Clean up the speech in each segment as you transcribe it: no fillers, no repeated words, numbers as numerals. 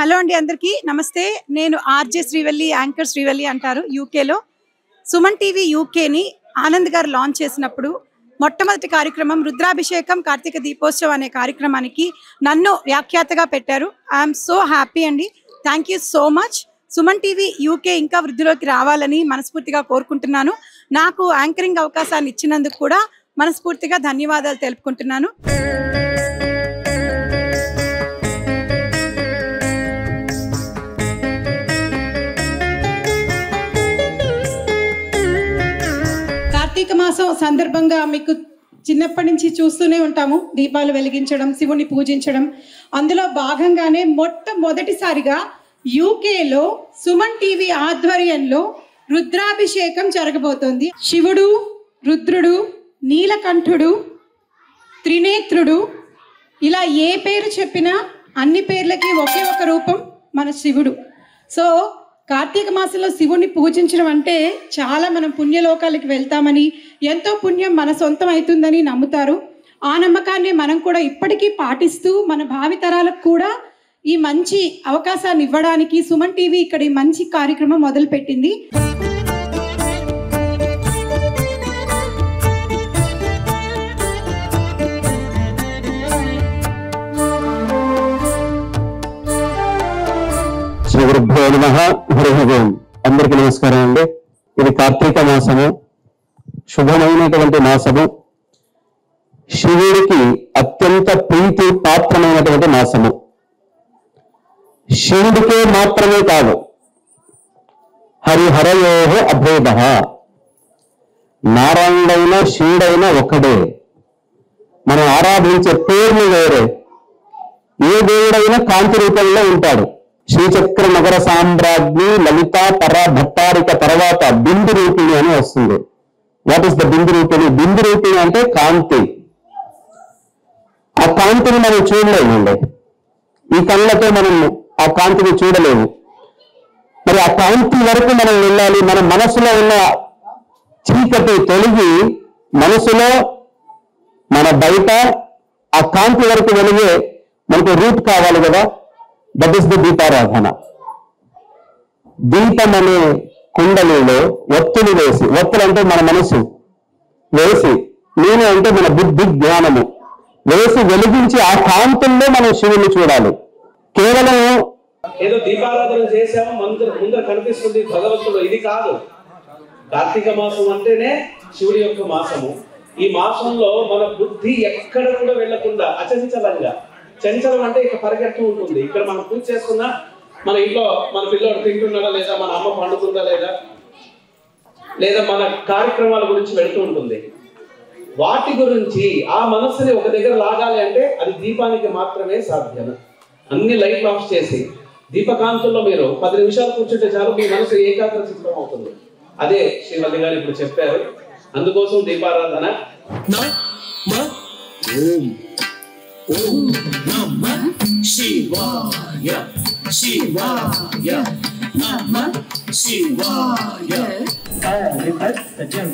Hello అండి, అందరికీ నమస్తే. నేను ఆర్జే శ్రీవల్లి, యాంకర్ శ్రీవల్లి అంటారు. యూకేలో సుమన్ టీవీ యూకేని ఆనంద్ గారు లాంచ్ చేసినప్పుడు మొట్టమొదటి కార్యక్రమం రుద్రాభిషేకం కార్తీక దీపోత్సవం అనే కార్యక్రమానికి నన్ను వ్యాఖ్యాతగా పెట్టారు. ఐఎమ్ సో హ్యాపీ అండి. Thank you so much. Suman TV UK ఇంకా వృద్ధిలోకి రావాలని మనస్ఫూర్తిగా కోరుకుంటున్నాను. నాకు యాంకరింగ్ అవకాశాన్ని ఇచ్చినందుకు కూడా మనస్ఫూర్తిగా ధన్యవాదాలు తెలుపుకుంటున్నాను. కార్తీక మాసం సందర్భంగా మీకు చిన్నప్పటి నుంచి చూస్తూనే ఉంటాము, దీపాలు వెలిగించడం, శివుని పూజించడం. అందులో భాగంగానే మొట్టమొదటిసారిగా యూకేలో సుమన్ టీవీ ఆధ్వర్యంలో రుద్రాభిషేకం జరగబోతోంది. శివుడు, రుద్రుడు, నీలకంఠుడు, త్రినేత్రుడు, ఇలా ఏ పేరు చెప్పినా అన్ని పేర్లకి ఒకే ఒక రూపం మన శివుడు. సో కార్తీక మాసంలో శివుణ్ణి పూజించడం అంటే చాలా మనం పుణ్యలోకాలకి వెళ్తామని, ఎంతో పుణ్యం మన సొంతం అవుతుందని నమ్ముతారు. ఆ నమ్మకాన్ని మనం కూడా ఇప్పటికీ పాటిస్తూ మన భావితరాలకు కూడా ఈ మంచి అవకాశాన్ని ఇవ్వడానికి సుమన్ టీవీ ఇక్కడ ఈ మంచి కార్యక్రమం మొదలుపెట్టింది. శ్రీ గురుభ్యో నమః. హరి ఓం. అందరికీ నమస్కారం అండి. ఇది కార్తీక మాసము, శుభమైనటువంటి మాసము, శివుడికి అత్యంత ప్రీతి పాత్రమైనటువంటి మాసము. శివుడికే మాత్రమే కాదు, హరిహరయో అభేద, నారాయణుడైన శివుడైన ఒక్కడే. మనం ఆరాధించే పేర్లు వేరే. ఏ దేవుడైనా కాంతి రూపంలో ఉంటాడు. శ్రీచక్ర నగర సామ్రాజ్ఞి లలిత పర భట్టారిక తర్వాత బిందు రూపిణి అని వస్తుంది. వాట్ ఈస్ ద బిందు రూపిణి? బిందు రూపిణి అంటే కాంతి. ఆ కాంతిని మనం చూడలేమండి. ఈ కళ్ళతో మనం ఆ కాంతిని చూడలేము. మరి ఆ కాంతి వరకు మనం వెళ్ళాలి. మన మనసులో ఉన్న చీకటి తొలగి మనసులో మన బయట ఆ కాంతి వరకు వెలిగే మనకు రూట్ కావాలి కదా. దట్ ఈస్ ది దీపారాధన. దీపం అనే కుండలిలో ఒత్తులు వేసి, ఒత్తులు అంటే మన మనసు వేసి, నేను అంటే మన బుద్ధి జ్ఞానము వేసి వెలిగించి ఆ కాంతుల్లో మనం శివుని చూడాలి. కేవలం ఏదో దీపారాధన చేసాము ముందర కనిపిస్తుంది భగవంతుడు, ఇది కాదు. కార్తీక మాసం అంటేనే శివుడి యొక్క మాసము. ఈ మాసంలో మన బుద్ధి ఎక్కడ కూడా వెళ్లకుండా అచంచలంగా, చంచలం అంటే ఇక పరిగెడుతూ ఉంటుంది. ఇక్కడ మనం పూజ చేసుకున్నా మన ఇంట్లో మన పిల్లోడు తింటున్నాడా లేదా, మన అమ్మ పండుతుందా లేదా మన కార్యక్రమాల గురించి వెళ్తూ ఉంటుంది. వాటి గురించి ఆ మనస్సుని ఒక దగ్గర లాగాలి అంటే అది దీపానికి మాత్రమే సాధ్యం. అన్ని లైట్లు ఆఫ్ చేసి దీపకాంతుల్లో మీరు 10 నిమిషాలు కూర్చుంటే చాలు, మీ మనసు ఏకాగ్ర చిత్తం అవుతుంది. అదే శ్రీవల్లి గారు ఇప్పుడు చెప్పారు. అందుకోసం దీపారాధన. ఓం నమః శివాయ శివాయ నమః శివాయ. తత్తజం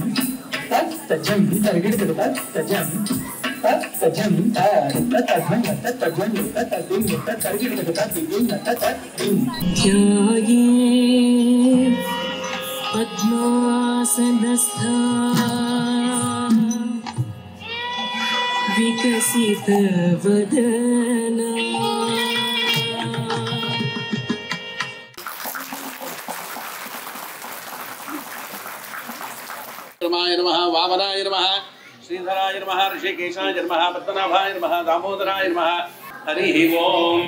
తత్తజం తరిగిడు తత్తజం తత్తజం తత్తజం తత్తజం తత్తజం తరిగిడు తత్తజం. ధ్యాయే పద్మాసనస్థా వికసిత వదన. రమాయ నమః, వామనాయ నమః, శ్రీధరాయ నమః, ఋషికేశాయ నమః, పద్మనాభాయ నమః, దామోదరాయ నమః. హరి ఓం.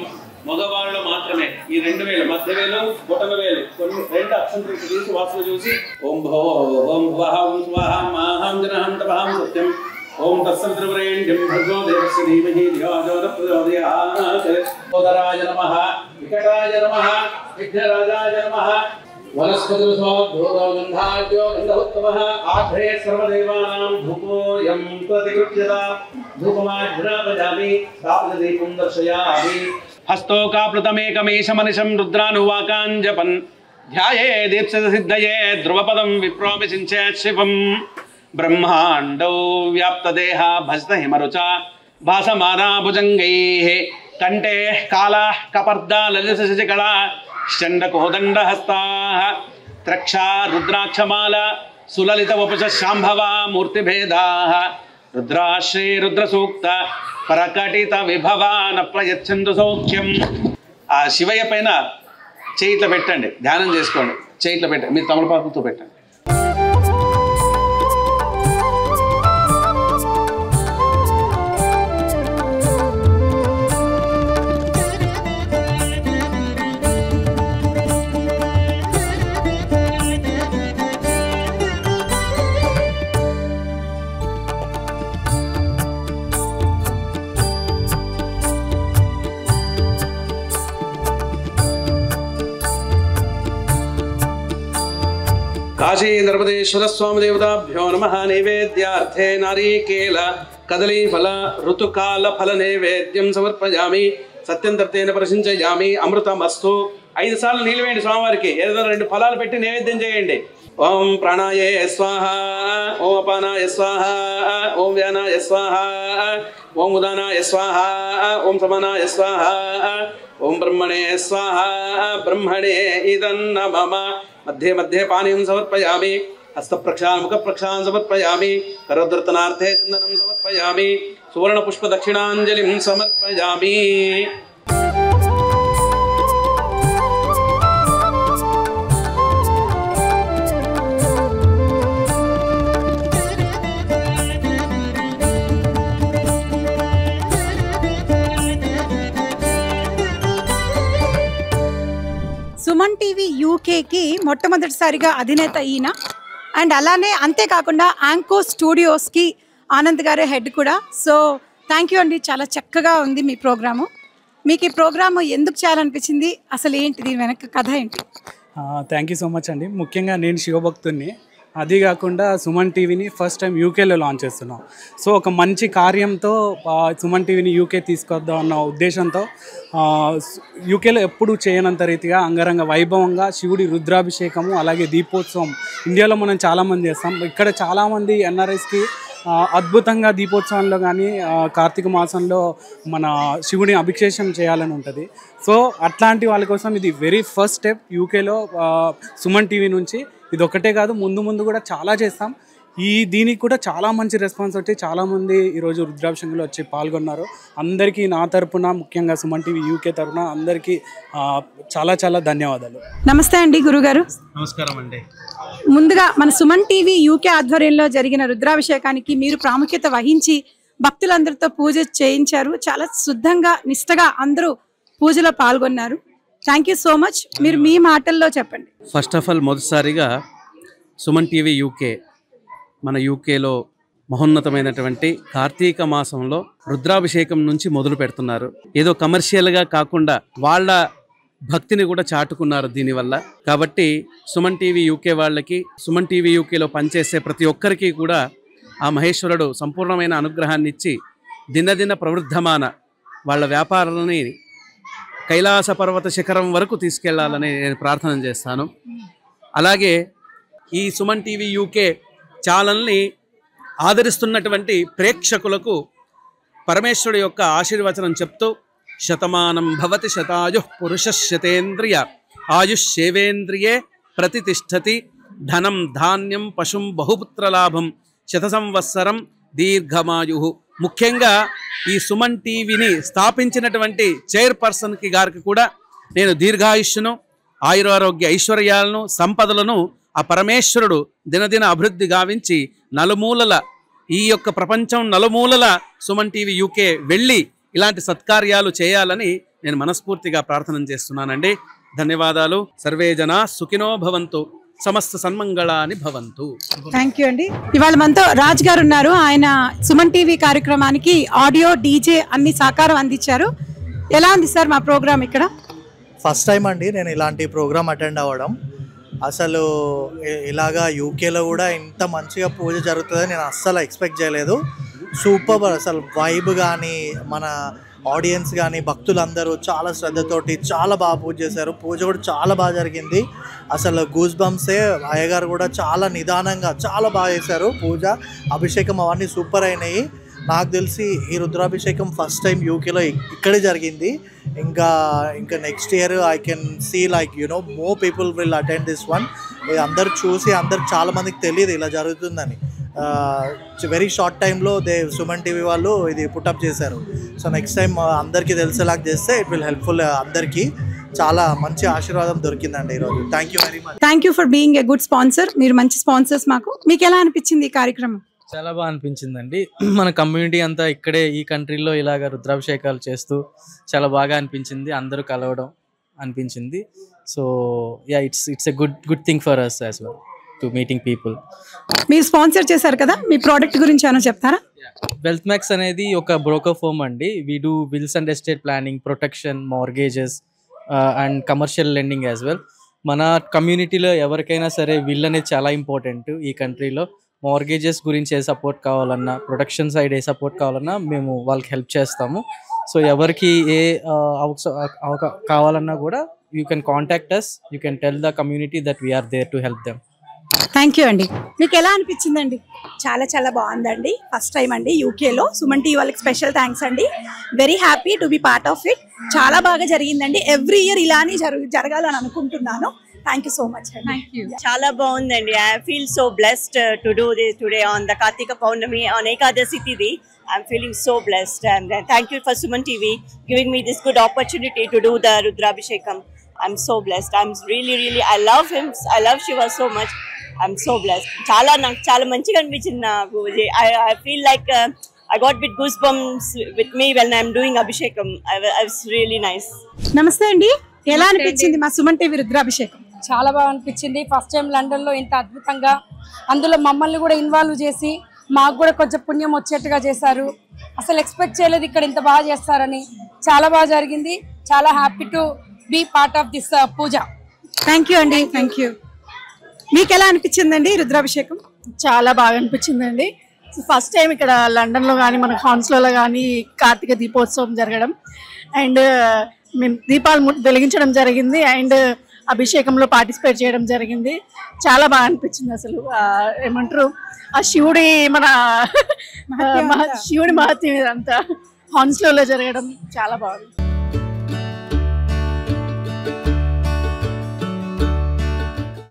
మగవాళ్ళు మాత్రమే ఈ 2 వేలు, మధ్య వేలు, బొటన వేలు, కొన్ని 2 అక్షంతలు తీసి వాసన చూసి ఓం భో ఓం భువః ఓం స్వాహ మాహం జనహం తపహం సత్యం ఓం తత్సవితుర్వరేణ్యం భర్గో దేవస్య ధీమహి ధియో యో న ప్రచోదయాత్. సోదరాయ నమః, వికటాయ నమః, విఘ్నరాజాయ నమః. వనస్పతిర్గంధాఢ్యో గంధోత్తమః ఆఘ్రే సర్వదేవానాం ధూపోయం ప్రతిగృహ్యత. ధూపమాఘ్రాపయామి స్థాపితదీపం దర్శయామి. హస్తోకాప్లుతమేకమేషమనిశం రుద్రానువాకాంజపన్ ధ్యాయే దీప్సిత సిద్ధయే ధ్రువపదం విప్రోవిసించేత్ శివం. బ్రహ్మాండౌ వ్యాప్తదేహ భస్త హిమరుచ భాసమానా భుజంగైః కంఠే కాళ కపర్ద లలిత శశికళ షండకోదండహస్తా త్రక్షా రుద్రాక్షమాల సులలిత వపుష శాంభవ మూర్తిభేదా రుద్రాశ్రీ రుద్రసూక్త ప్రకటిత విభవాన ప్రయచ్చందు సౌఖ్యం. ఆ శివయ్య పైన చేయిట్ల పెట్టండి, ధ్యానం చేసుకోండి. చేయిట్ల పెట్టండి, మీరు తమలపాకుతో పెట్టండి. కాశీ నర్మదేశ్వర స్వామి దేవతాభ్యో నమః. నైవేద్యార్థే నారీకేల కదలీఫల ఋతుకాల ఫల నైవేద్యం సమర్పయామి. సత్యం తర్తేన ప్రశంసయామి. అమృతమస్తు. 5 సార్లు నీళ్ళు వేయండి స్వామివారికి. ఏదో 2 ఫలాలు పెట్టి నైవేద్యం చేయండి. ఓం ప్రాణాయ స్వాహ, ఓం అపానాయ స్వాహ, ఓం వ్యానాయ స్వాహ, ఓం ఉదానాయ స్వాహ, ఓం సమానాయ స్వాహ, ఓం బ్రహ్మణే స్వాహ. బ్రహ్మణే ఇదన్న మమ. मध्ये मध्ये पानीयं समर्पयामि. हस्तप्रक्षालनं मुखप्रक्षालनं समर्पयामि. करोद्धर्तनार्थे चन्दनं समर्पयामि. सुवर्णपुष्पदक्षिणाञ्जलिं समर्पयामि. సుమన్ టీవీ యూకేకి మొట్టమొదటిసారిగా అధినేత ఈయన. అండ్ అలానే అంతేకాకుండా యాంకో స్టూడియోస్కి ఆనంద్ గారే హెడ్ కూడా. సో థ్యాంక్ యూ అండి, చాలా చక్కగా ఉంది మీ ప్రోగ్రాము. మీకు ఈ ప్రోగ్రాము ఎందుకు చేయాలనిపించింది, అసలు ఏంటి దీని వెనక కథ ఏంటి? థ్యాంక్ యూ సో మచ్ అండి. ముఖ్యంగా నేను శివభక్తుడిని. అది కాకుండా సుమన్ టీవీని ఫస్ట్ టైం యూకేలో లాంచ్ చేస్తున్నాం. సో ఒక మంచి కార్యంతో సుమన్ టీవీని యూకే తీసుకొద్దాం అన్న ఉద్దేశంతో యూకేలో ఎప్పుడు చేయనంత రీతిగా అంగరంగ వైభవంగా శివుడి రుద్రాభిషేకము అలాగే దీపోత్సవం ఇండియాలో మనం చాలామంది చేస్తాం. ఇక్కడ చాలామంది ఎన్ఆర్ఐస్కి అద్భుతంగా దీపోత్సవంలో కానీ కార్తీక మాసంలో మన శివుని అభిషేకం చేయాలని ఉంటుంది. సో అట్లాంటి వాళ్ళ కోసం ఇది వెరీ ఫస్ట్ స్టెప్ యూకేలో సుమన్ టీవీ నుంచి. ఇది ఒకటే కాదు, ముందు ముందు కూడా చాలా చేస్తాం. దీనికి కూడా చాలా మంచి రెస్పాన్స్ వచ్చి చాలామంది ఈరోజు రుద్రాభిషేకంలో వచ్చి పాల్గొన్నారు. అందరికీ నా తరపున, ముఖ్యంగా సుమన్ టీవీ యూకే తరపున అందరికీ చాలా చాలా ధన్యవాదాలు. నమస్తే అండి గురుగారు. నమస్కారం అండి. ముందుగా మన సుమన్ టీవీ యూకే ఆధ్వర్యంలో జరిగిన రుద్రాభిషేకానికి మీరు ప్రాముఖ్యత వహించి భక్తులందరితో పూజ చేయించారు. చాలా శుద్ధంగా నిష్టగా అందరూ పూజలో పాల్గొన్నారు. Thank you so much. మీరు మీ మాటల్లో చెప్పండి. ఫస్ట్ ఆఫ్ ఆల్ మొదటిసారిగా సుమన్ టీవీ యూకే మన యూకేలో మహోన్నతమైనటువంటి కార్తీక మాసంలో రుద్రాభిషేకం నుంచి మొదలు పెడుతున్నారు. ఏదో కమర్షియల్గా కాకుండా వాళ్ళ భక్తిని కూడా చాటుకున్నారు దీనివల్ల. కాబట్టి సుమన్ టీవీ యూకే వాళ్ళకి, సుమన్ టీవీ యూకేలో పనిచేసే ప్రతి ఒక్కరికి కూడా ఆ మహేశ్వరుడు సంపూర్ణమైన అనుగ్రహాన్ని ఇచ్చి దినదిన ప్రవృద్ధమాన వాళ్ళ వ్యాపారాలని కైలాస పర్వత శిఖరం వరకు తీసుకెళ్లాలని నేను ప్రార్థన చేస్తాను. అలాగే ఈ సుమన్ టీవీ యూకే ఛానల్ని ఆదరిస్తున్నటువంటి ప్రేక్షకులకు పరమేశ్వరుడు యొక్క ఆశీర్వచనం చెప్తూ, శతమానం భవతి శతాయుః పురుష శతేంద్రియ ఆయుష్యేవేంద్రియే ప్రతిష్టతి ధనం ధాన్యం పశుం బహుపుత్రలాభం శత సంవత్సరం దీర్ఘమాయు. ముఖ్యంగా ఈ సుమన్ టీవీని స్థాపించినటువంటి చైర్పర్సన్కి గారికి కూడా నేను దీర్ఘాయుష్ను, ఆయురారోగ్య ఐశ్వర్యాలను, సంపదలను ఆ పరమేశ్వరుడు దినదిన అభివృద్ధి గావించి నలుమూలల ఈ యొక్క ప్రపంచం నలుమూలల సుమన్ టీవీ యూకే వెళ్ళి ఇలాంటి సత్కార్యాలు చేయాలని నేను మనస్ఫూర్తిగా ప్రార్థన చేస్తున్నానండి. ధన్యవాదాలు. సర్వే జనా సుఖినో భవంతు, సమస్త సన్మంగళాని భవంతు. థ్యాంక్ యూ అండి. ఇవాళ మనతో రాజ్ గారు ఉన్నారు. ఆయన సుమన్ టీవీ కార్యక్రమానికి ఆడియో, డీజే అన్ని సహకారం అందించారు. ఎలా ఉంది సార్ మా ప్రోగ్రామ్ ఇక్కడ? ఫస్ట్ టైం అండి నేను ఇలాంటి ప్రోగ్రామ్ అటెండ్ అవ్వడం. అసలు ఇలాగా యూకేలో కూడా ఇంత మంచిగా పూజ జరుగుతుందని నేను అస్సలు ఎక్స్పెక్ట్ చేయలేదు. సూపర్. అసలు వైబ్ కానీ, మన ఆడియన్స్ కానీ, భక్తులందరూ చాలా శ్రద్ధతోటి చాలా బాగా పూజ చేశారు. పూజ కూడా చాలా బాగా జరిగింది. అసలు గూస్ బంప్సే. అయ్యగారు కూడా చాలా నిదానంగా చాలా బాగా చేశారు పూజ, అభిషేకం అవన్నీ సూపర్ అయినాయి. నాకు తెలిసి ఈ రుద్రాభిషేకం ఫస్ట్ టైం యూకేలో ఇక్కడే జరిగింది. ఇంకా next year I can see like more people will attend this one. అందరు చూసి చాలా మందికి తెలియదు ఇలా జరుగుతుందని. వెరీ షార్ట్ టైంలో సుమన్ టీవీ వాళ్ళు ఇది పుటప్ చేశారు. సో నెక్స్ట్ టైం అందరికీ తెలిసేలాగా చేస్తే ఇట్ విల్ హెల్ప్ఫుల్ అందరికీ. చాలా మంచి ఆశీర్వాదం దొరికిందండి ఈరోజు. Thank you very much. Thank you for being a good sponsor. మీరు మంచి స్పాన్సర్స్ మాకు. మీకు ఎలా అనిపించింది ఈ కార్యక్రమం? చాలా బాగా అనిపించిందండి. మన కమ్యూనిటీ అంతా ఇక్కడే ఈ కంట్రీలో ఇలాగ రుద్రాభిషేకాలు చేస్తూ చాలా బాగా అనిపించింది. అందరూ కలవడం అనిపించింది. So yeah, it's a good thing for us as well to meeting people. మీరు స్పాన్సర్ చేశారు కదా, మీ ప్రోడక్ట్ గురించి ఏమైనా చెప్తారా? వెల్త్ మ్యాక్స్ అనేది ఒక బ్రోకర్ ఫర్మ్ అండి. We do wills and estate planning, protection, mortgages and commercial lending as well. మన కమ్యూనిటీలో ఎవరికైనా సరే విల్ అనేది చాలా ఇంపార్టెంట్. ఈ కంట్రీలో మార్గేజెస్ గురించి ఏ సపోర్ట్ కావాలన్నా, ప్రొటెక్షన్ సైడ్ ఏ సపోర్ట్ కావాలన్నా మేము వాళ్ళకి హెల్ప్ చేస్తాము. సో ఎవరికి ఏ కావాలన్నా కూడా you can contact us. You can tell the community that we are there to help them. Thank you అండి. మీకు ఎలా అనిపించిందండి? చాలా బాగుందండి. ఫస్ట్ టైం అండి యూకేలో. సుమన్ టీవీ వాళ్ళకి స్పెషల్ థ్యాంక్స్ అండి. Very happy to be part of it. చాలా బాగా జరిగిందండి. ఎవ్రీ ఇయర్ ఇలానే జరగాలని అనుకుంటున్నాను. Thank you so much. చాలా బాగుందండి. I feel so blessed to do this today on the Karthika Pournami on Ekadashi tithi. I'm feeling so blessed, and thank you for Suman TV giving me this good opportunity to do the Rudrabhishekam. I'm so blessed. I'm really I love him. I love Shiva so much. I'm so blessed. Chala manchiga anpichindi naaku. I feel like I got bit goosebumps with me when I'm doing Abhishekam. I was really nice. నమస్తే అండి. ఎలా అనిపించింది మా Suman TV రుద్రాభిషేకం? చాలా బాగా అనిపించింది. First time లండన్లో ఇంత అద్భుతంగా, అందులో మమ్మల్ని కూడా ఇన్వాల్వ్ చేసి మాకు కూడా కొంచెం పుణ్యం వచ్చేట్టుగా చేశారు. అసలు ఎక్స్పెక్ట్ చేయలేదు ఇక్కడ ఇంత బాగా చేస్తారని. చాలా బాగా జరిగింది. చాలా happy to be part of this puja. Thank you అండి. Thank you. మీకు ఎలా అనిపించిందండి రుద్రాభిషేకం? చాలా బాగా అనిపించిందండి. ఫస్ట్ టైం ఇక్కడ లండన్లో కానీ మన హాన్స్లో కానీ కార్తీక దీపోత్సవం జరగడం, అండ్ మేము దీపాలు వెలిగించడం జరిగింది, అండ్ అభిషేకంలో పార్టిసిపేట్ చేయడం జరిగింది. చాలా బాగా అనిపించింది. అసలు ఏమంటారు, ఆ శివుడి శివుడి మహత్యం ఇదంతా హాన్స్లో జరగడం చాలా బాగుంది.